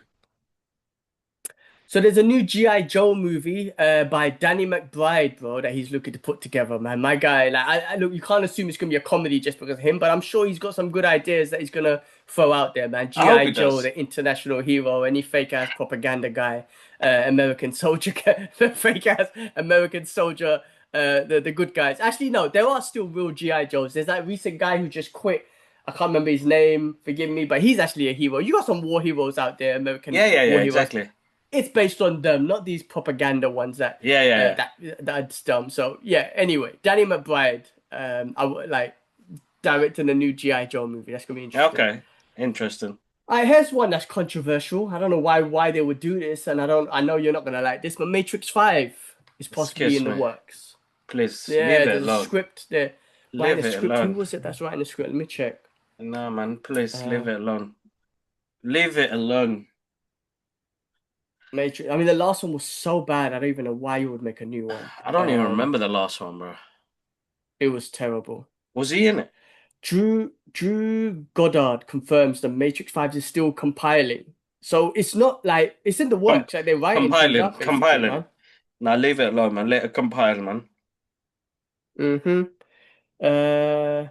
Speaker 2: So there's a new G.I. Joe movie by Danny McBride, bro, that he's looking to put together, man. My guy, like, I look, you can't assume it's gonna be a comedy just because of him, but I'm sure he's got some good ideas that he's gonna throw out there, man.
Speaker 1: I hope
Speaker 2: G.I.
Speaker 1: he
Speaker 2: Joe,
Speaker 1: does.
Speaker 2: the international hero, any fake ass propaganda guy, American soldier, fake ass American soldier, the good guys. Actually, no, there are still real G.I. Joes. There's that recent guy who just quit. I can't remember his name, forgive me, but he's actually a hero. You got some war heroes out there, American
Speaker 1: Yeah, yeah, yeah,
Speaker 2: war heroes.
Speaker 1: exactly.
Speaker 2: It's based on them, not these propaganda ones that
Speaker 1: Yeah, yeah, yeah.
Speaker 2: that's dumb. So yeah. Anyway, Danny McBride, I would like directing a new GI Joe movie. That's gonna be interesting.
Speaker 1: Okay. Interesting.
Speaker 2: Here's one that's controversial. I don't know why they would do this, and I know you're not gonna like this, but Matrix 5 is possibly
Speaker 1: Excuse
Speaker 2: in the
Speaker 1: me.
Speaker 2: works.
Speaker 1: Please,
Speaker 2: Yeah,
Speaker 1: leave it
Speaker 2: there's a
Speaker 1: alone.
Speaker 2: script there. Writing
Speaker 1: Leave
Speaker 2: the
Speaker 1: it
Speaker 2: script. Who
Speaker 1: alone.
Speaker 2: was it that's writing the script? Let me check.
Speaker 1: No, man, please
Speaker 2: Uh,
Speaker 1: leave it alone. Leave it alone.
Speaker 2: Matrix. I mean, the last one was so bad. I don't even know why you would make a new one.
Speaker 1: I don't even remember the last one, bro.
Speaker 2: It was terrible.
Speaker 1: Was he in it?
Speaker 2: Drew Goddard confirms the Matrix 5 is still compiling. So it's not like it's in the
Speaker 1: Com
Speaker 2: works, like they're writing things
Speaker 1: compiling,
Speaker 2: up basically,
Speaker 1: compiling.
Speaker 2: man.
Speaker 1: Now leave it alone, man. Let it compile, man.
Speaker 2: Mm-hmm. Uh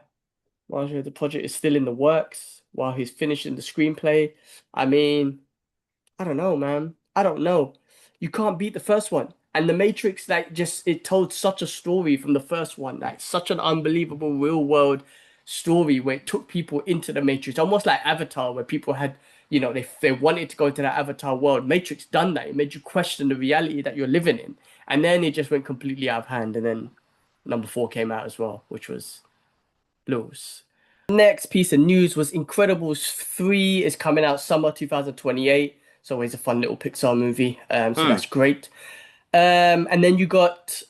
Speaker 2: while the project is still in the works, while he's finishing the screenplay. I mean, I don't know, man. I don't know. You can't beat the first one. And The Matrix, like, just it told such a story from the first one, like such an unbelievable real world story where it took people into the Matrix, almost like Avatar, where people had, they wanted to go into that Avatar world. Matrix done that. It made you question the reality that you're living in. And then it just went completely out of hand. And then number 4 came out as well, which was loose. Next piece of news was Incredibles 3 is coming out summer 2028. It's always a fun little Pixar movie. So that's great. And then you got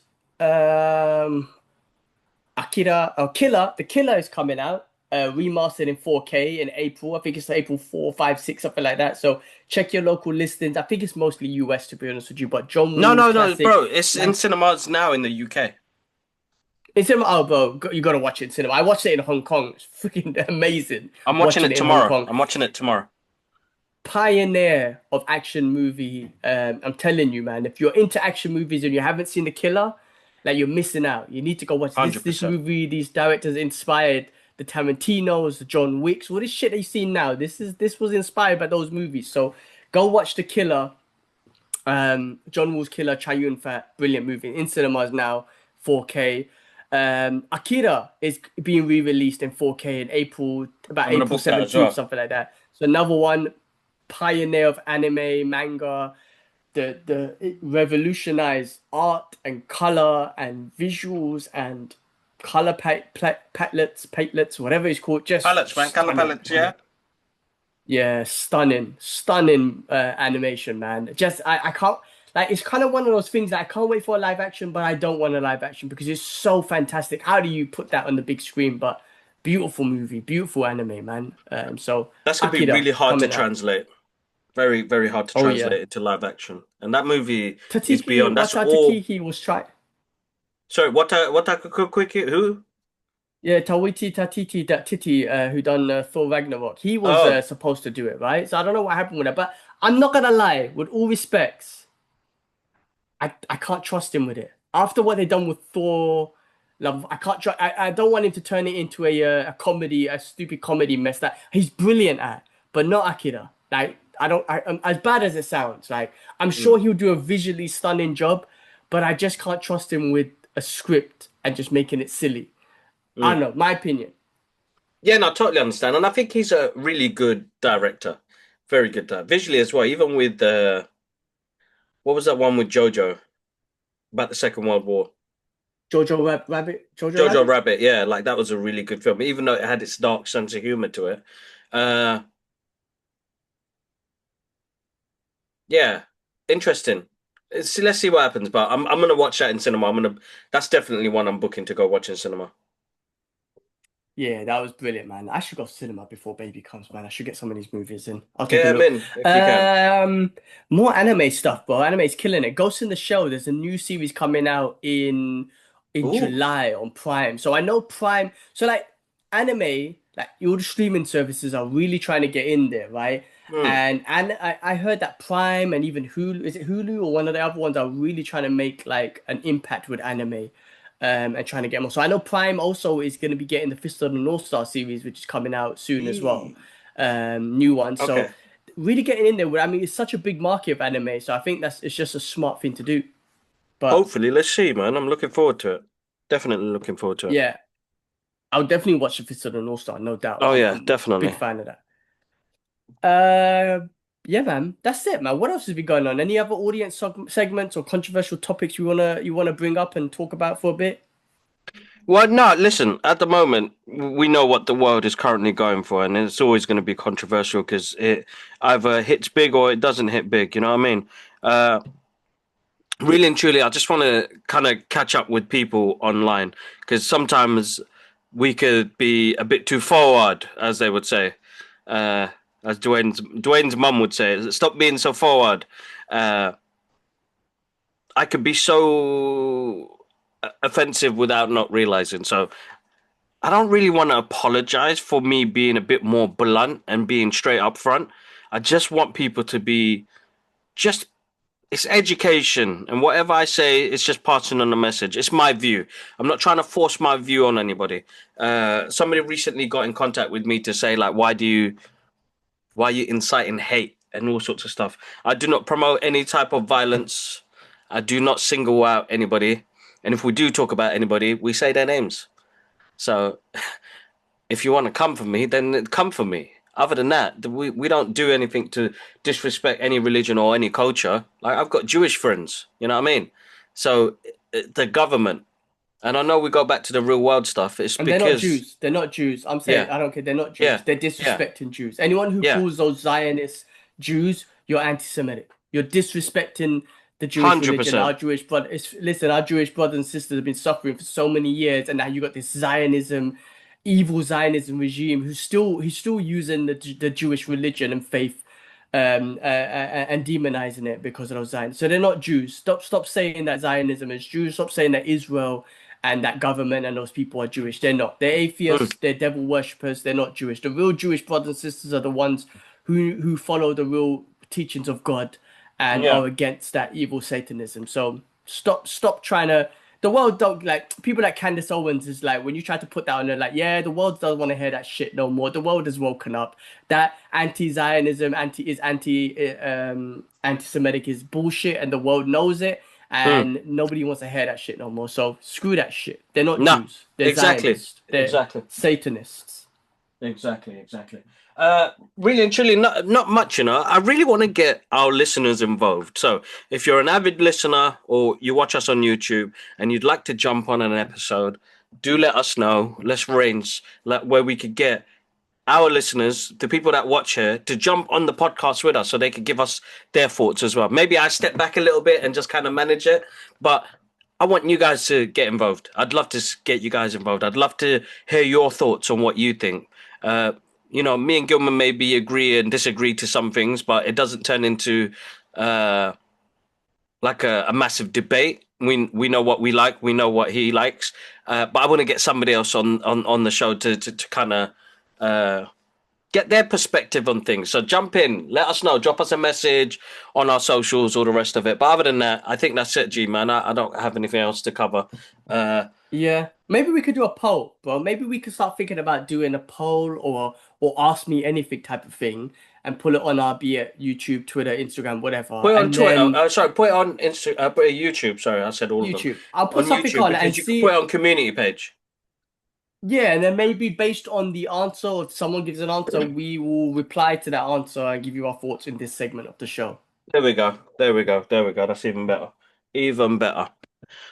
Speaker 2: Killer. The Killer is coming out, remastered in 4K in April. I think it's April 4, 5, 6, something like that. So check your local listings. I think it's mostly US to be honest with you, but John
Speaker 1: No,
Speaker 2: Woo's
Speaker 1: no, no,
Speaker 2: classic.
Speaker 1: bro. It's in cinemas now in the UK.
Speaker 2: It's in, oh, bro, you gotta watch it in cinema. I watched it in Hong Kong. It's freaking amazing.
Speaker 1: I'm watching it
Speaker 2: in Hong
Speaker 1: tomorrow.
Speaker 2: Kong.
Speaker 1: I'm watching it tomorrow.
Speaker 2: Pioneer of action movie. I'm telling you, man, if you're into action movies and you haven't seen The Killer, like you're missing out. You need to go watch this
Speaker 1: 100%.
Speaker 2: movie. These directors inspired the Tarantinos, the John Wicks. All this shit that you see now, this was inspired by those movies. So go watch The Killer. John Woo's Killer, Chow Yun-fat, brilliant movie in cinemas now, 4K. Akira is being re-released in 4K in April, about
Speaker 1: I'm gonna
Speaker 2: April
Speaker 1: book that as
Speaker 2: 17th,
Speaker 1: well.
Speaker 2: something like that. So another one, pioneer of anime, manga, it revolutionized art and color and visuals and color palettes, whatever it's called. Just
Speaker 1: Palettes, man. Color
Speaker 2: stunning.
Speaker 1: palettes, yeah.
Speaker 2: Yeah, stunning animation, man. Just I can't like it's kind of one of those things that I can't wait for a live action, but I don't want a live action because it's so fantastic. How do you put that on the big screen? But beautiful movie, beautiful anime, man. So
Speaker 1: That's gonna be
Speaker 2: Akira
Speaker 1: really hard to
Speaker 2: coming out.
Speaker 1: translate. Very, very hard to
Speaker 2: Oh,
Speaker 1: translate
Speaker 2: yeah.
Speaker 1: into live action. And that movie is
Speaker 2: Tatiki
Speaker 1: beyond. That's
Speaker 2: Wata
Speaker 1: all.
Speaker 2: Takiki was trying.
Speaker 1: Sorry, what? Quick, who?
Speaker 2: Yeah, Titi, who done Thor Ragnarok. He was
Speaker 1: Oh,
Speaker 2: supposed to do it, right? So I don't know what happened with that, but I'm not gonna lie, with all respects, I can't trust him with it. After what they done with Thor, love, I can't try. I don't want him to turn it into a comedy, a stupid comedy mess that he's brilliant at, but not Akira. Like as bad as it sounds, like I'm sure he'll do a visually stunning job, but I just can't trust him with a script and just making it silly. I
Speaker 1: Mm.
Speaker 2: don't know, my opinion.
Speaker 1: Yeah, no, I totally understand, and I think he's a really good director, very good visually as well. Even with what was that one with Jojo about the Second World War?
Speaker 2: Jojo
Speaker 1: Jojo
Speaker 2: Rabbit?
Speaker 1: Rabbit, yeah, like that was a really good film, even though it had its dark sense of humor to it. Uh, yeah, interesting. Let's see what happens, but I'm gonna watch that in cinema. That's definitely one I'm booking to go watch in cinema.
Speaker 2: Yeah, that was brilliant, man. I should go to cinema before baby comes, man. I should get some of these movies in. I'll take a
Speaker 1: Get him
Speaker 2: look.
Speaker 1: in if you can.
Speaker 2: Um, More anime stuff, bro. Anime's killing it. Ghost in the Shell, there's a new series coming out in
Speaker 1: Ooh.
Speaker 2: July on Prime. So I know Prime, so like anime, like all the streaming services are really trying to get in there, right?
Speaker 1: Hmm.
Speaker 2: And I heard that Prime and even Hulu, is it Hulu or one of the other ones are really trying to make like an impact with anime. And trying to get more. So I know Prime also is going to be getting the Fist of the North Star series, which is coming out soon as well.
Speaker 1: Eee.
Speaker 2: New one. So
Speaker 1: Okay.
Speaker 2: really getting in there. I mean, it's such a big market of anime, so I think it's just a smart thing to do. But
Speaker 1: Hopefully, let's see, man. I'm looking forward to it. Definitely looking forward to it.
Speaker 2: yeah, I'll definitely watch the Fist of the North Star, no doubt.
Speaker 1: Oh yeah,
Speaker 2: I'm a big
Speaker 1: definitely.
Speaker 2: fan of that. Yeah, man, that's it, man. What else has been going on? Any other audience segments or controversial topics you wanna bring up and talk about for a bit?
Speaker 1: Well, no, listen, at the moment, we know what the world is currently going for, and it's always going to be controversial because it either hits big or it doesn't hit big. You know what I mean? Uh, really and truly, I just want to kind of catch up with people online because sometimes we could be a bit too forward, as they would say, uh, as Dwayne's mum would say. Stop being so forward. Uh, I could be so offensive without not realizing. So I don't really want to apologize for me being a bit more blunt and being straight up front. I just want people to be just it's education and whatever I say it's just passing on a message. It's my view. I'm not trying to force my view on anybody. Somebody recently got in contact with me to say like why are you inciting hate and all sorts of stuff. I do not promote any type of violence. I do not single out anybody. And if we do talk about anybody, we say their names. So if you want to come for me, then come for me. Other than that, we don't do anything to disrespect any religion or any culture. Like I've got Jewish friends, you know what I mean? So the government, and I know we go back to the real world stuff. It's
Speaker 2: And they're not
Speaker 1: because
Speaker 2: Jews. They're not Jews. I'm saying
Speaker 1: yeah,
Speaker 2: I don't care. They're not Jews.
Speaker 1: yeah,
Speaker 2: They're
Speaker 1: yeah,
Speaker 2: disrespecting Jews. Anyone who
Speaker 1: yeah,
Speaker 2: calls those Zionists Jews, you're anti-Semitic. You're disrespecting the Jewish
Speaker 1: hundred
Speaker 2: religion. Our
Speaker 1: percent.
Speaker 2: Jewish brother, listen, our Jewish brothers and sisters have been suffering for so many years, and now you got this Zionism, evil Zionism regime who's still using the Jewish religion and faith, and demonizing it because of those Zionists. So they're not Jews. Stop saying that Zionism is Jews. Stop saying that Israel and that government and those people are Jewish. They're not. They're
Speaker 1: Mm,
Speaker 2: atheists. They're devil worshippers. They're not Jewish. The real Jewish brothers and sisters are the ones who follow the real teachings of God and
Speaker 1: yeah.
Speaker 2: are against that evil Satanism. So stop trying to. The world don't like people like Candace Owens is like when you try to put that on there, like, yeah, the world doesn't want to hear that shit no more. The world has woken up. That anti-Zionism, anti-Semitic is bullshit, and the world knows it,
Speaker 1: Mm.
Speaker 2: and nobody wants to hear that shit no more. So screw that shit. They're not
Speaker 1: No,
Speaker 2: Jews. They're
Speaker 1: exactly,
Speaker 2: Zionists. They're
Speaker 1: exactly.
Speaker 2: Satanists.
Speaker 1: Exactly, exactly. Really and truly, not much, you know. I really want to get our listeners involved. So, if you're an avid listener or you watch us on YouTube and you'd like to jump on an episode, do let us know. Let's arrange like where we could get our listeners, the people that watch here, to jump on the podcast with us so they could give us their thoughts as well. Maybe I step back a little bit and just kind of manage it, but I want you guys to get involved. I'd love to get you guys involved. I'd love to hear your thoughts on what you think. Uh, me and Gilman maybe agree and disagree to some things, but it doesn't turn into uh, like a massive debate. We know what we like. We know what he likes. But I want to get somebody else on the show to kind of get their perspective on things. So jump in, let us know, drop us a message on our socials, all the rest of it. But other than that, I think that's it, G man. I don't have anything else to cover.
Speaker 2: Yeah, maybe we could do a poll, bro. Maybe we could start thinking about doing a poll or ask me anything type of thing and pull it on our be it YouTube, Twitter, Instagram, whatever.
Speaker 1: Put it on
Speaker 2: And
Speaker 1: Twitter.
Speaker 2: then
Speaker 1: Sorry, put it on Insta. Put it on YouTube. Sorry, I said all of them.
Speaker 2: YouTube. I'll put
Speaker 1: On
Speaker 2: something
Speaker 1: YouTube
Speaker 2: on and
Speaker 1: because you can put it
Speaker 2: see.
Speaker 1: on community page.
Speaker 2: Yeah, and then maybe based on the answer, if someone gives an answer, we will reply to that answer and give you our thoughts in this segment of the show.
Speaker 1: There we go. There we go. There we go. That's even better. Even better.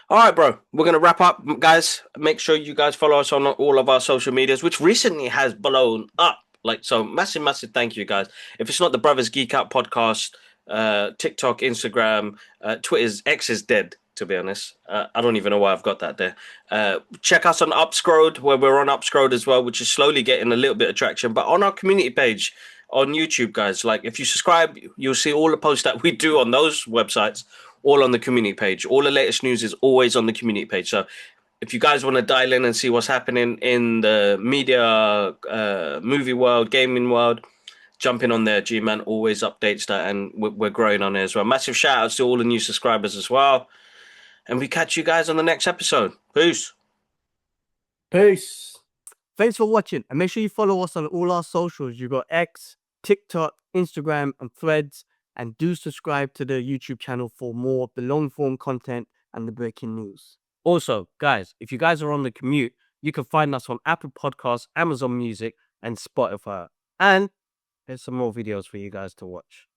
Speaker 1: All right, bro. We're gonna wrap up, guys. Make sure you guys follow us on all of our social medias, which recently has blown up. Like so, massive, massive thank you, guys. If it's not the Brothers Geek Out podcast, TikTok, Instagram, Twitter's X is dead. To be honest, I don't even know why I've got that there. Check us on Upscrolled, where we're on Upscrolled as well, which is slowly getting a little bit of traction. But on our community page on YouTube, guys, like if you subscribe, you'll see all the posts that we do on those websites, all on the community page. All the latest news is always on the community page. So if you guys want to dial in and see what's happening in the media, movie world, gaming world, jump in on there. G-Man always updates that, and we're growing on there as well. Massive shout outs to all the new subscribers as well. And we catch you guys on the next episode. Peace.
Speaker 2: Peace. Thanks for watching, and make sure you follow us on all our socials. You got X, TikTok, Instagram, and Threads, and do subscribe to the YouTube channel for more of the long form content and the breaking news.
Speaker 3: Also, guys, if you guys are on the commute, you can find us on Apple Podcasts, Amazon Music, and Spotify. And there's some more videos for you guys to watch.